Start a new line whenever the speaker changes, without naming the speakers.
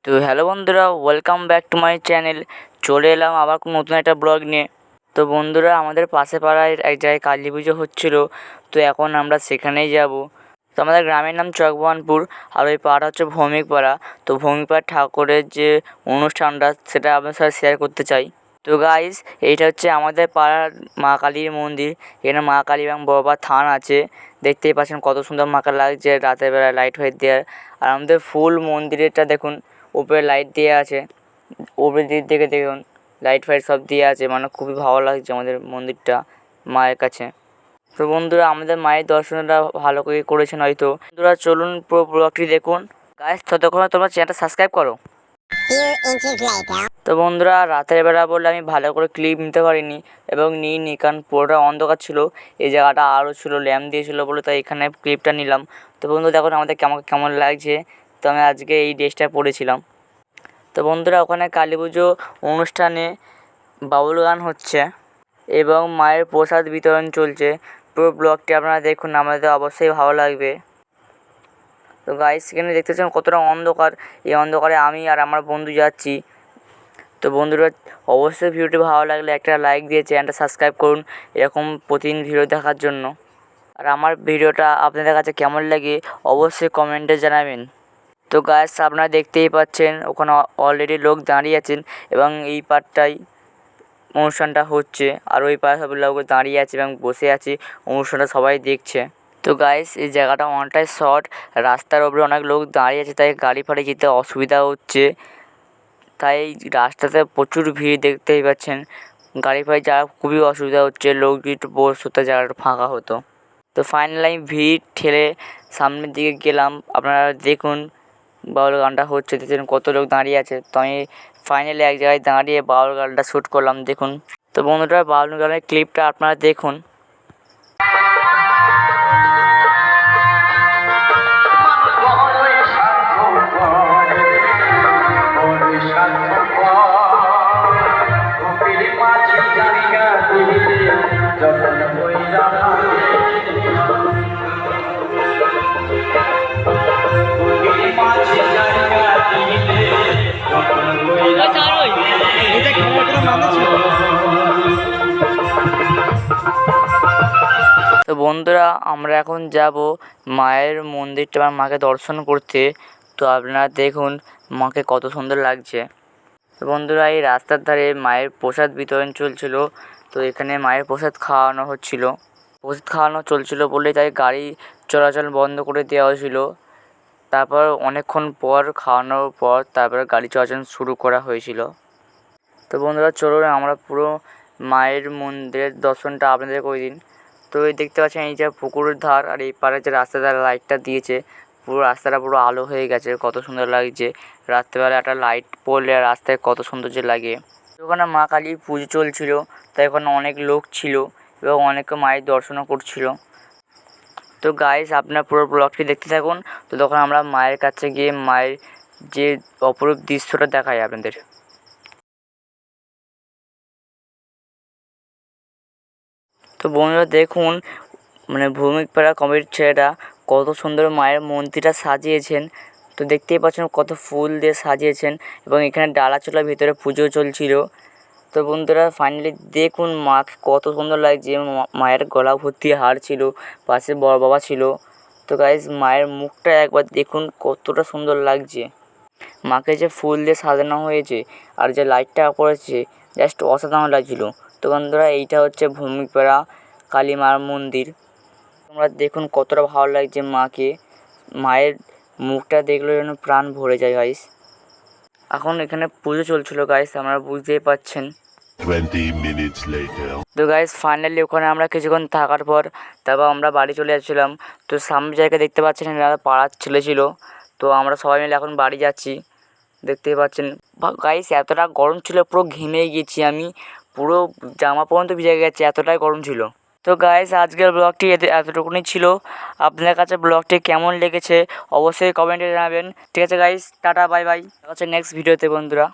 তো হ্যালো বন্ধুরা, welcome back to my channel. চলে এলাম আবার নতুন একটা ব্লগ নিয়ে। তো বন্ধুরা, আমাদের পাশে পাড়ায় এক জায়গায় কালী পুজো হচ্ছিলো, তো এখন আমরা সেখানেই যাব। তো আমাদের গ্রামের নাম চকবানপুর, আর ওই পাড়া হচ্ছে ভৌমিকপাড়া। তো ভৌমিকপাড়া ঠাকুরের যে অনুষ্ঠানটা সেটা আপনার সাথে শেয়ার করতে চাই। তো গাইস, এইটা হচ্ছে আমাদের পাড়ার মা কালীর মন্দির। এখানে মা কালী এবং বাবা থান আছে। দেখতেই পাচ্ছেন কত সুন্দর মা কালী লাগছে রাতের বেলা লাইট ফাইট দেওয়ার। আর আমাদের ফুল মন্দিরেরটা দেখুন, উপরে লাইট দেওয়া আছে। উপরের দিক থেকে দেখুন লাইট ফাইট সব দেওয়া আছে, মানে খুবই ভালো লাগছে আমাদের মন্দিরটা মায়ের কাছে। তো বন্ধুরা, আমাদের মায়ের দর্শনটা ভালো করে করেছেন হয়তো। বন্ধুরা চলুন পুরো ব্লগটি দেখুন। গাইস, ততক্ষণে তোমরা চ্যানেলটা সাবস্ক্রাইব করো। তো বন্ধুরা, রাতের বেলা বলে আমি ভালো করে ক্লিপ নিতে পারিনি এবং নিইনি, কারণ পুরোটা অন্ধকার ছিল। এই জায়গাটা আরও ছিল, ল্যাম্প দিয়েছিলো বলে, তাই এখানে ক্লিপটা নিলাম। তো বন্ধু দেখুন আমাদের আমাকে কেমন লাগছে। তো আমি আজকে এই ড্রেসটা পরেছিলাম। তো বন্ধুরা, ওখানে কালী পুজো অনুষ্ঠানে বাউল গান হচ্ছে এবং মায়ের প্রসাদ বিতরণ চলছে। পুরো ব্লগটি আপনারা দেখুন, আমাদের অবশ্যই ভালো লাগবে। তো গাইস, এখানে দেখতে পাচ্ছেন কতটা অন্ধকার। এই অন্ধকারে আমি আর আমার বন্ধু যাচ্ছি। তো বন্ধুরা, অবশ্যই ভিডিওটি ভালো লাগলে একটা লাইক দিয়ে চ্যানেলটা সাবস্ক্রাইব করুন এরকম প্রতিদিন ভিডিও দেখার জন্য। আর আমার ভিডিওটা আপনাদের কাছে কেমন লাগে অবশ্যই কমেন্টে জানাবেন। তো গাইস, আপনারা দেখতেই পাচ্ছেন ওখানে অলরেডি লোক দাঁড়িয়ে আছেন এবং এই পার্টটাই অনুষ্ঠানটা হচ্ছে। আর ওই পাশে সব লোক দাঁড়িয়ে আছে এবং বসে আছে, অনুষ্ঠানটা সবাই দেখছে। তো গাইস, এই জায়গাটা অনেকটাই শর্ট, রাস্তার ওপরে অনেক লোক দাঁড়িয়ে আছে, তাই গাড়ি ফাড়ি যেতে অসুবিধা হচ্ছে। তাই রাস্তাতে প্রচুর ভিড় দেখতেই পাচ্ছেন। গাড়ি ফাড়ি যাওয়া খুবই অসুবিধা হচ্ছে, লোক যদি একটু বসতে জায়গাটা ফাঁকা হতো। তো ফাইনালি আমি ভিড় ঠেলে সামনের দিকে গেলাম। আপনারা দেখুন বাউল গানটা হচ্ছে, দেখছেন কত লোক দাঁড়িয়ে আছে। তো আমি ফাইনালি এক জায়গায় দাঁড়িয়ে বাউল গানটা শ্যুট করলাম, দেখুন। তো বন্ধুরা, বাউল গানের ক্লিপটা আপনারা দেখুন। তো বন্ধুরা, আমরা এখন যাব মায়ের মন্দিরটা বা মাকে দর্শন করতে। তো আপনারা দেখুন মাকে কত সুন্দর লাগছে। তো বন্ধুরা, এই রাস্তার ধারে মায়ের প্রসাদ বিতরণ চলছিল। তো এখানে মায়ের প্রসাদ খাওয়ানো হচ্ছিল। প্রসাদ খাওয়ানো চলছিল বলে তাই গাড়ি চলাচল বন্ধ করে দেওয়া হয়েছিল। তারপর অনেকক্ষণ পর খাওয়ানোর পর তারপরে গাড়ি চলাচল শুরু করা হয়েছিল। তো বন্ধুরা চলুন আমরা পুরো মায়ের মন্দিরের দর্শনটা আপনাদের করে দিন। তো এই দেখতে পাচ্ছেন এই যে পুকুরের ধার, আর এই পাড়ে যে রাস্তার ধারে লাইটটা দিয়েছে, পুরো রাস্তাটা পুরো আলো হয়ে গেছে, কত সুন্দর লাগছে। রাত্রেবেলা একটা লাইট পড়লে রাস্তায় কত সুন্দর যে লাগে। ওখানে মা কালীর পুজো চলছিল, তাই ওখানে অনেক লোক ছিল এবং অনেকে মায়ের দর্শনও করছিল। তো গাইস, আপনার পুরো ব্লগটি দেখতে থাকুন। তো তখন আমরা মায়ের কাছে গিয়ে মায়ের যে অপরূপ দৃশ্যটা দেখাই আপনাদের। তো বন্ধুরা দেখুন, মানে ভৌমিকপাড়া কমিটির ছেলেরা কত সুন্দর মায়ের মন্দিরটা সাজিয়েছেন। তো দেখতেই পাচ্ছেন কত ফুল দিয়ে সাজিয়েছেন এবং এখানে ডালা চোলার ভিতরে পুজো চলছিল। তো বন্ধুরা ফাইনালি দেখুন মাকে কত সুন্দর লাগছে। মায়ের গলা ভর্তি হার ছিল, পাশে বড় বাবা ছিল। তো গাইজ, মায়ের মুখটা একবার দেখুন কতটা সুন্দর লাগছে। মাকে যে ফুল দিয়ে সাজানো হয়েছে আর যে লাইটটা করেছে, জাস্ট অসাধারণ লাগছিল। তো বন্ধুরা, এইটা হচ্ছে ভৌমিকপাড়া কালী মার মন্দির। তোমরা দেখুন কতটা ভালো লাগছে মাকে। মায়ের মুখটা দেখলে যেন প্রাণ ভরে যায় গাইস। এখন এখানে পুজো চলছিল গাইস, আপনারা বুঝতেই পাচ্ছেন।
20 minutes later.
তো গাইস, ফাইনালি ওখানে আমরা কিছুক্ষণ থাকার পর তারপর আমরা বাড়ি চলে যাচ্ছিলাম। তো সামনে জায়গায় দেখতে পাচ্ছেন এরা পাড়ার ছেলে ছিল। তো আমরা সবাই মিলে এখন বাড়ি যাচ্ছি, দেখতেই পাচ্ছেন। গাইস, এতটা গরম ছিল, পুরো ঘেমে গেছি আমি, পুরো জামা পর্যন্ত ভিজে গেছে, এতটাই গরম ছিল। তো গাইস, আজকের ব্লগটি এতটুকুনি ছিল। আপনাদের কাছে ব্লগটি কেমন লেগেছে অবশ্যই কমেন্টে জানাবেন। ঠিক আছে গাইস, টাটা বাই বাই, দেখা হচ্ছে নেক্সট ভিডিওতে বন্ধুরা।